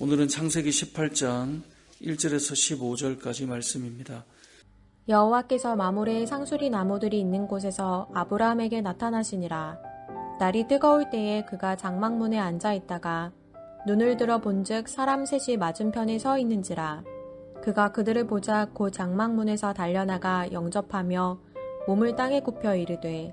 오늘은 창세기 18장 1절에서 15절까지 말씀입니다. 여호와께서 마므레의 상수리 나무들이 있는 곳에서 아브라함에게 나타나시니라. 날이 뜨거울 때에 그가 장막문에 앉아 있다가 눈을 들어 본즉 사람 셋이 맞은편에 서 있는지라. 그가 그들을 보자 곧 장막문에서 달려나가 영접하며 몸을 땅에 굽혀 이르되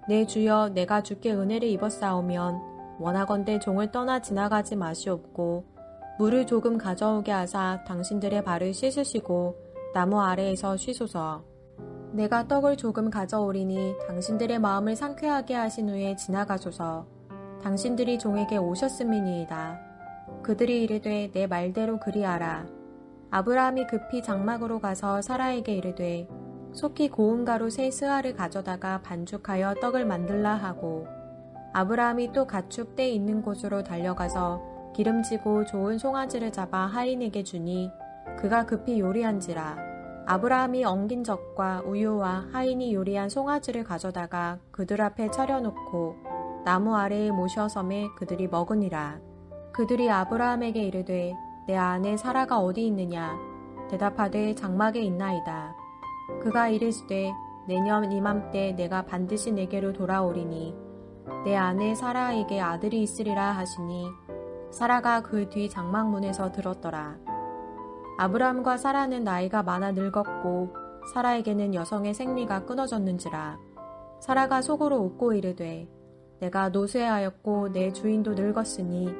내 주여 내가 주께 은혜를 입었사오면 원하건대 종을 떠나 지나가지 마시옵고 물을 조금 가져오게 하사 당신들의 발을 씻으시고 나무 아래에서 쉬소서. 내가 떡을 조금 가져오리니 당신들의 마음을 상쾌하게 하신 후에 지나가소서. 당신들이 종에게 오셨음이니이다. 그들이 이르되 내 말대로 그리하라. 아브라함이 급히 장막으로 가서 사라에게 이르되 속히 고운 가루 세 스아를 가져다가 반죽하여 떡을 만들라 하고 아브라함이 또 가축 떼 있는 곳으로 달려가서 기름지고 좋은 송아지를 잡아 하인에게 주니 그가 급히 요리한지라. 아브라함이 엉긴 젖과 우유와 하인이 요리한 송아지를 가져다가 그들 앞에 차려놓고 나무 아래에 모셔섬에 그들이 먹으니라. 그들이 아브라함에게 이르되 내 아내 사라가 어디 있느냐? 대답하되 장막에 있나이다. 그가 이르시되 내년 이맘때 내가 반드시 내게로 돌아오리니 내 아내 사라에게 아들이 있으리라 하시니 사라가 그 뒤 장막문에서 들었더라. 아브라함과 사라는 나이가 많아 늙었고 사라에게는 여성의 생리가 끊어졌는지라. 사라가 속으로 웃고 이르되 내가 노쇠하였고 내 주인도 늙었으니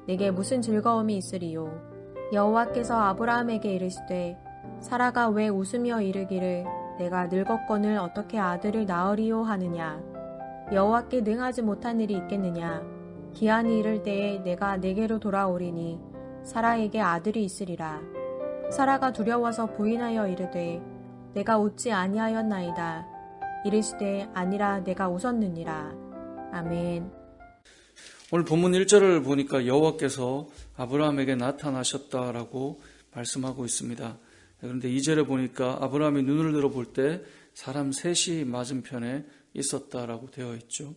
내게 무슨 즐거움이 있으리요. 여호와께서 아브라함에게 이르시되 사라가 왜 웃으며 이르기를 내가 늙었거늘 어떻게 아들을 낳으리요 하느냐. 여호와께 능하지 못한 일이 있겠느냐. 기한이 이를 때에 내가 내게로 돌아오리니 사라에게 아들이 있으리라. 사라가 두려워서 부인하여 이르되 내가 웃지 아니하였나이다. 이르시되 아니라 내가 웃었느니라. 아멘. 오늘 본문 1절을 보니까 여호와께서 아브라함에게 나타나셨다라고 말씀하고 있습니다. 그런데 2절에 보니까 아브라함이 눈을 들어 볼 때 사람 셋이 맞은편에 있었다라고 되어 있죠.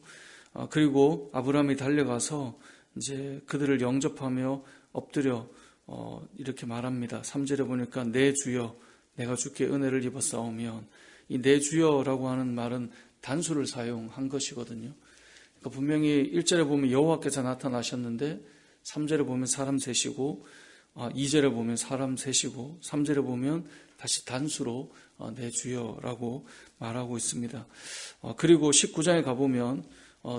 그리고 아브라함이 달려가서 이제 그들을 영접하며 엎드려 이렇게 말합니다. 3절에 보니까 내 주여 내가 주께 은혜를 입었사오면, 이 내 주여라고 하는 말은 단수를 사용한 것이거든요. 그러니까 분명히 1절에 보면 여호와께서 나타나셨는데 3절에 보면 사람 셋이고 2절에 보면 사람 셋이고 3절에 보면 다시 단수로 내 주여라고 말하고 있습니다. 그리고 19장에 가보면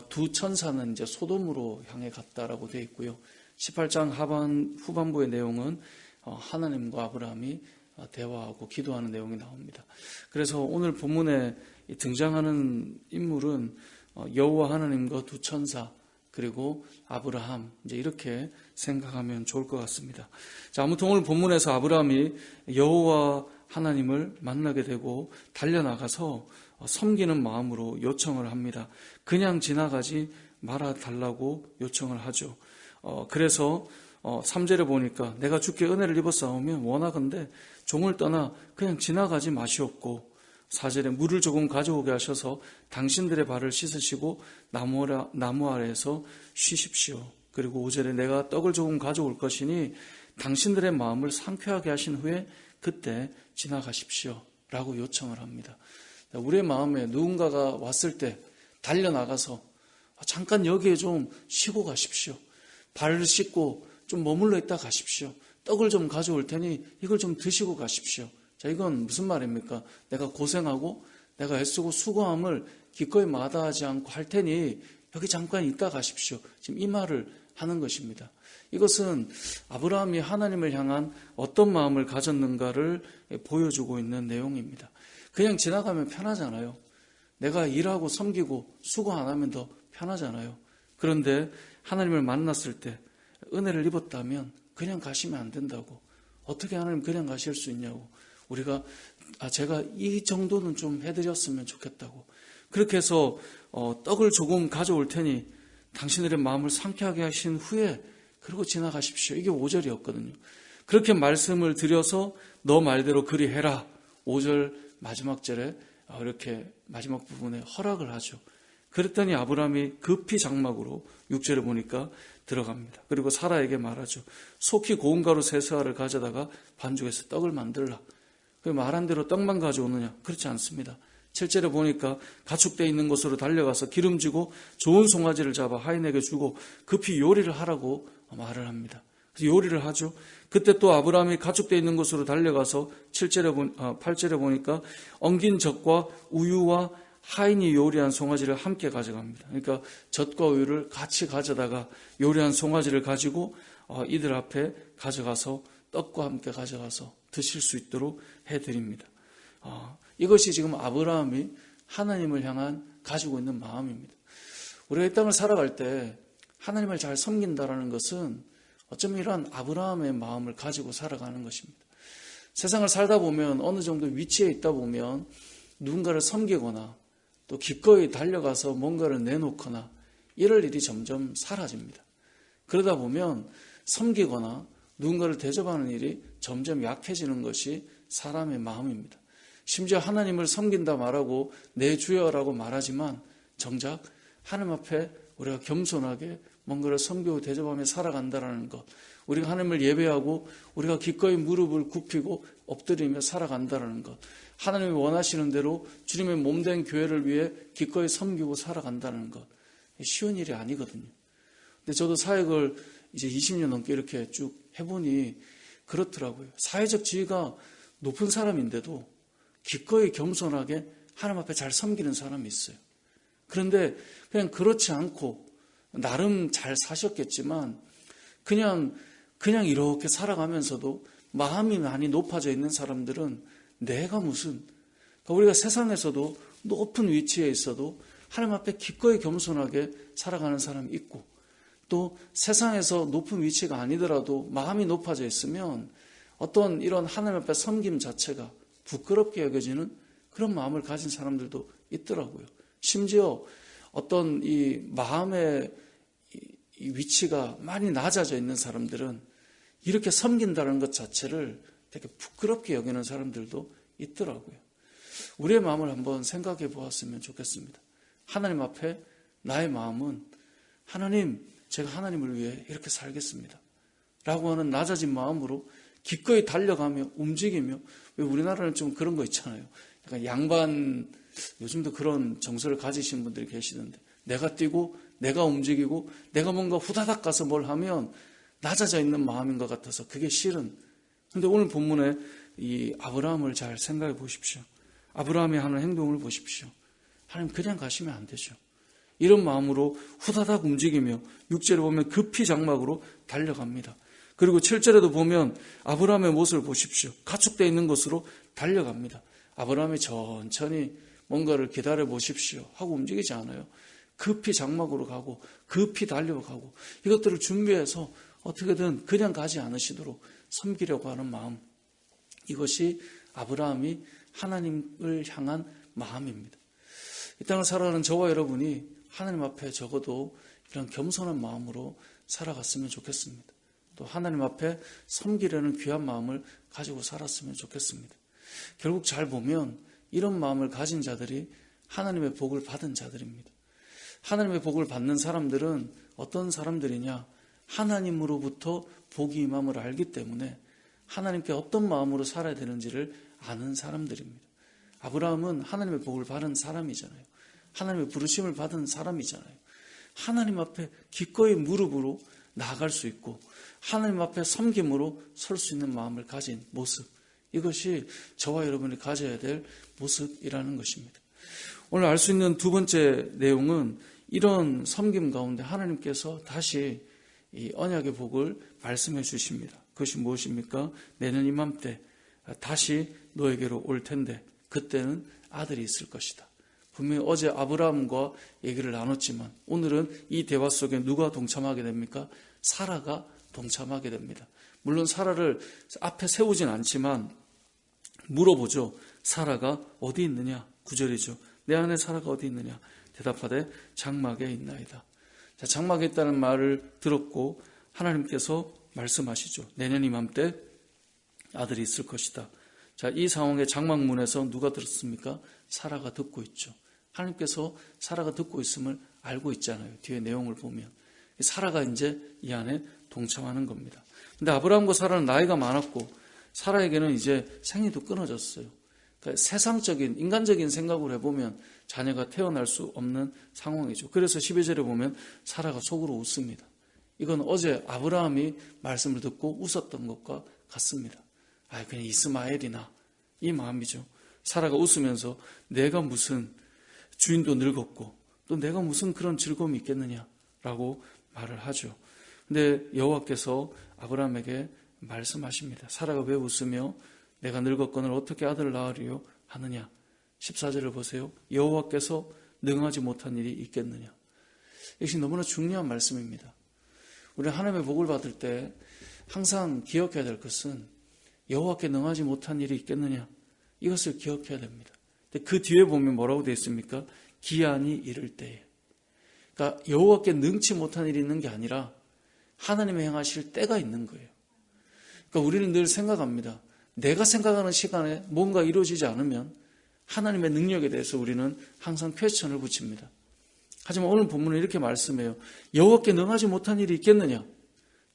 두 천사는 이제 소돔으로 향해 갔다라고 되어 있고요. 18장 후반부의 내용은 하나님과 아브라함이 대화하고 기도하는 내용이 나옵니다. 그래서 오늘 본문에 등장하는 인물은 여호와 하나님과 두 천사 그리고 아브라함, 이제 이렇게 생각하면 좋을 것 같습니다. 자, 아무튼 오늘 본문에서 아브라함이 여호와 하나님을 만나게 되고 달려나가서 섬기는 마음으로 요청을 합니다. 그냥 지나가지 말아달라고 요청을 하죠. 그래서 3절에 보니까 내가 주께 은혜를 입었사오면 원하건대 종을 떠나 그냥 지나가지 마시옵고, 4절에 물을 조금 가져오게 하셔서 당신들의 발을 씻으시고 나무 아래에서 쉬십시오. 그리고 5절에 내가 떡을 조금 가져올 것이니 당신들의 마음을 상쾌하게 하신 후에 그때 지나가십시오 라고 요청을 합니다. 우리의 마음에 누군가가 왔을 때 달려나가서 잠깐 여기에 좀 쉬고 가십시오. 발을 씻고 좀 머물러 있다 가십시오. 떡을 좀 가져올 테니 이걸 좀 드시고 가십시오. 자, 이건 무슨 말입니까? 내가 고생하고 내가 애쓰고 수고함을 기꺼이 마다하지 않고 할 테니 여기 잠깐 있다 가십시오. 지금 이 말을 하는 것입니다. 이것은 아브라함이 하나님을 향한 어떤 마음을 가졌는가를 보여주고 있는 내용입니다. 그냥 지나가면 편하잖아요. 내가 일하고 섬기고 수고 안 하면 더 편하잖아요. 그런데 하나님을 만났을 때 은혜를 입었다면 그냥 가시면 안 된다고. 어떻게 하나님 그냥 가실 수 있냐고. 우리가 제가 이 정도는 좀 해드렸으면 좋겠다고. 그렇게 해서 떡을 조금 가져올 테니 당신들의 마음을 상쾌하게 하신 후에 그리고 지나가십시오. 이게 5절이었거든요. 그렇게 말씀을 드려서 너 말대로 그리해라. 5절 마지막 절에 이렇게 마지막 부분에 허락을 하죠. 그랬더니 아브라함이 급히 장막으로 6절에 보니까 들어갑니다. 그리고 사라에게 말하죠. 속히 고운 가루 세 스아를 가져다가 반죽해서 떡을 만들라. 그 말한 대로 떡만 가져오느냐? 그렇지 않습니다. 7절에 보니까 가축되어 있는 곳으로 달려가서 기름지고 좋은 송아지를 잡아 하인에게 주고 급히 요리를 하라고 말을 합니다. 그래서 요리를 하죠. 그때 또 아브라함이 가축되어 있는 곳으로 달려가서 8절에 보니까 엉긴 젖과 우유와 하인이 요리한 송아지를 함께 가져갑니다. 그러니까 젖과 우유를 같이 가져다가 요리한 송아지를 가지고 이들 앞에 가져가서 떡과 함께 가져가서 드실 수 있도록 해드립니다. 이것이 지금 아브라함이 하나님을 향한 가지고 있는 마음입니다. 우리가 이 땅을 살아갈 때 하나님을 잘 섬긴다라는 것은 어쩌면 이러한 아브라함의 마음을 가지고 살아가는 것입니다. 세상을 살다 보면 어느 정도 위치에 있다 보면 누군가를 섬기거나 또 기꺼이 달려가서 뭔가를 내놓거나 이럴 일이 점점 사라집니다. 그러다 보면 섬기거나 누군가를 대접하는 일이 점점 약해지는 것이 사람의 마음입니다. 심지어 하나님을 섬긴다 말하고 내 주여라고 말하지만 정작 하나님 앞에 우리가 겸손하게 뭔가를 섬기고 대접하며 살아간다는 것, 우리가 하나님을 예배하고 우리가 기꺼이 무릎을 굽히고 엎드리며 살아간다는 것, 하나님이 원하시는 대로 주님의 몸된 교회를 위해 기꺼이 섬기고 살아간다는 것, 쉬운 일이 아니거든요. 근데 저도 사역을 이제 20년 넘게 이렇게 쭉 해보니 그렇더라고요. 사회적 지위가 높은 사람인데도 기꺼이 겸손하게 하나님 앞에 잘 섬기는 사람이 있어요. 그런데 그냥 그렇지 않고 나름 잘 사셨겠지만 그냥 이렇게 살아가면서도 마음이 많이 높아져 있는 사람들은 내가 무슨, 그러니까 우리가 세상에서도 높은 위치에 있어도 하나님 앞에 기꺼이 겸손하게 살아가는 사람이 있고 또 세상에서 높은 위치가 아니더라도 마음이 높아져 있으면 어떤 이런 하나님 앞에 섬김 자체가 부끄럽게 여겨지는 그런 마음을 가진 사람들도 있더라고요. 심지어 어떤 이 마음의 이 위치가 많이 낮아져 있는 사람들은 이렇게 섬긴다는 것 자체를 되게 부끄럽게 여기는 사람들도 있더라고요. 우리의 마음을 한번 생각해 보았으면 좋겠습니다. 하나님 앞에 나의 마음은 하나님, 제가 하나님을 위해 이렇게 살겠습니다 라고 하는 낮아진 마음으로 기꺼이 달려가며 움직이며, 왜 우리나라는 좀 그런 거 있잖아요. 약간 양반, 요즘도 그런 정서를 가지신 분들이 계시는데 내가 뛰고 내가 움직이고 내가 뭔가 후다닥 가서 뭘 하면 낮아져 있는 마음인 것 같아서 그게 싫은. 그런데 오늘 본문에 이 아브라함을 잘 생각해 보십시오. 아브라함이 하는 행동을 보십시오. 하나님 그냥 가시면 안 되죠. 이런 마음으로 후다닥 움직이며 6절에 보면 급히 장막으로 달려갑니다. 그리고 7절에도 보면 아브라함의 모습을 보십시오. 가축되어 있는 곳으로 달려갑니다. 아브라함이 천천히 뭔가를 기다려 보십시오 하고 움직이지 않아요. 급히 장막으로 가고 급히 달려가고 이것들을 준비해서 어떻게든 그냥 가지 않으시도록 섬기려고 하는 마음, 이것이 아브라함이 하나님을 향한 마음입니다. 이 땅을 살아가는 저와 여러분이 하나님 앞에 적어도 이런 겸손한 마음으로 살아갔으면 좋겠습니다. 또 하나님 앞에 섬기려는 귀한 마음을 가지고 살았으면 좋겠습니다. 결국 잘 보면 이런 마음을 가진 자들이 하나님의 복을 받은 자들입니다. 하나님의 복을 받는 사람들은 어떤 사람들이냐? 하나님으로부터 복이 임함을 알기 때문에 하나님께 어떤 마음으로 살아야 되는지를 아는 사람들입니다. 아브라함은 하나님의 복을 받은 사람이잖아요. 하나님의 부르심을 받은 사람이잖아요. 하나님 앞에 기꺼이 무릎으로 나아갈 수 있고 하나님 앞에 섬김으로 설 수 있는 마음을 가진 모습, 이것이 저와 여러분이 가져야 될 모습이라는 것입니다. 오늘 알 수 있는 두 번째 내용은 이런 섬김 가운데 하나님께서 다시 이 언약의 복을 말씀해 주십니다. 그것이 무엇입니까? 내년 이맘때 다시 너에게로 올 텐데 그때는 아들이 있을 것이다. 분명히 어제 아브라함과 얘기를 나눴지만 오늘은 이 대화 속에 누가 동참하게 됩니까? 사라가 동참하게 됩니다. 물론 사라를 앞에 세우진 않지만 물어보죠. 사라가 어디 있느냐? 9절이죠. 내 안에 사라가 어디 있느냐? 대답하되 장막에 있나이다. 자, 장막에 있다는 말을 들었고 하나님께서 말씀하시죠. 내년 이맘때 아들이 있을 것이다. 자, 이 상황에 장막문에서 누가 들었습니까? 사라가 듣고 있죠. 하나님께서 사라가 듣고 있음을 알고 있잖아요. 뒤에 내용을 보면. 사라가 이제 이 안에 동참하는 겁니다. 근데 아브라함과 사라는 나이가 많았고 사라에게는 이제 생리도 끊어졌어요. 그러니까 세상적인 인간적인 생각으로 해보면 자녀가 태어날 수 없는 상황이죠. 그래서 12절에 보면 사라가 속으로 웃습니다. 이건 어제 아브라함이 말씀을 듣고 웃었던 것과 같습니다. 그냥 이스마엘이나 이 마음이죠. 사라가 웃으면서 내가 무슨 주인도 늙었고 또 내가 무슨 그런 즐거움이 있겠느냐라고 말을 하죠. 근데 여호와께서 아브라함에게 말씀하십니다. 사라가 왜 웃으며 내가 늙었거늘 어떻게 아들을 낳으리요 하느냐. 14절을 보세요. 여호와께서 능하지 못한 일이 있겠느냐. 이것이 너무나 중요한 말씀입니다. 우리는 하나님의 복을 받을 때 항상 기억해야 될 것은 여호와께 능하지 못한 일이 있겠느냐. 이것을 기억해야 됩니다. 그 뒤에 보면 뭐라고 되어 있습니까? 기한이 이를 때에. 그러니까 여호와께 능치 못한 일이 있는 게 아니라 하나님이 행하실 때가 있는 거예요. 그러니까 우리는 늘 생각합니다. 내가 생각하는 시간에 뭔가 이루어지지 않으면 하나님의 능력에 대해서 우리는 항상 퀘스천을 붙입니다. 하지만 오늘 본문은 이렇게 말씀해요. 여호와께 능하지 못한 일이 있겠느냐?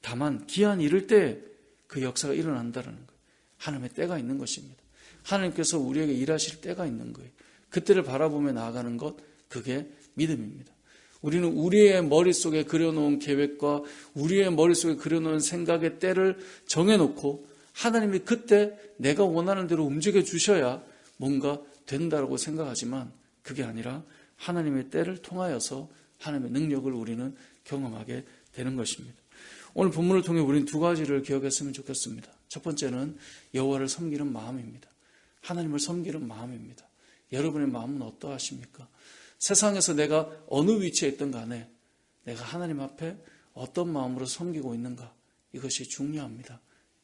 다만 기한이 이를 때 그 역사가 일어난다는 거예요. 하나님의 때가 있는 것입니다. 하나님께서 우리에게 일하실 때가 있는 거예요. 그때를 바라보며 나아가는 것, 그게 믿음입니다. 우리는 우리의 머릿속에 그려놓은 계획과 우리의 머릿속에 그려놓은 생각의 때를 정해놓고 하나님이 그때 내가 원하는 대로 움직여 주셔야 뭔가 된다고 생각하지만 그게 아니라 하나님의 때를 통하여서 하나님의 능력을 우리는 경험하게 되는 것입니다. 오늘 본문을 통해 우리는 두 가지를 기억했으면 좋겠습니다. 첫 번째는 여호와를 섬기는 마음입니다. 하나님을 섬기는 마음입니다. 여러분의 마음은 어떠하십니까? 세상에서 내가 어느 위치에 있든 간에 내가 하나님 앞에 어떤 마음으로 섬기고 있는가, 이것이 중요합니다.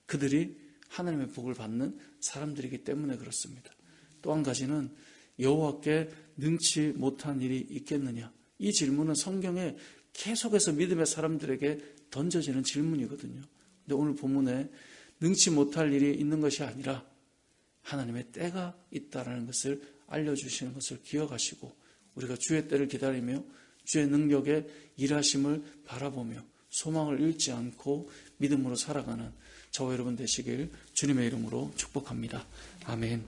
그들이 하나님의 복을 받는 사람들이기 때문에 그렇습니다. 또 한 가지는 여호와께 능치 못한 일이 있겠느냐. 이 질문은 성경에 계속해서 믿음의 사람들에게 던져지는 질문이거든요. 근데 오늘 본문에 능치 못할 일이 있는 것이 아니라 하나님의 때가 있다는 것을 알려주시는 것을 기억하시고 우리가 주의 때를 기다리며 주의 능력의 일하심을 바라보며 소망을 잃지 않고 믿음으로 살아가는 저와 여러분 되시길 주님의 이름으로 축복합니다. 아멘.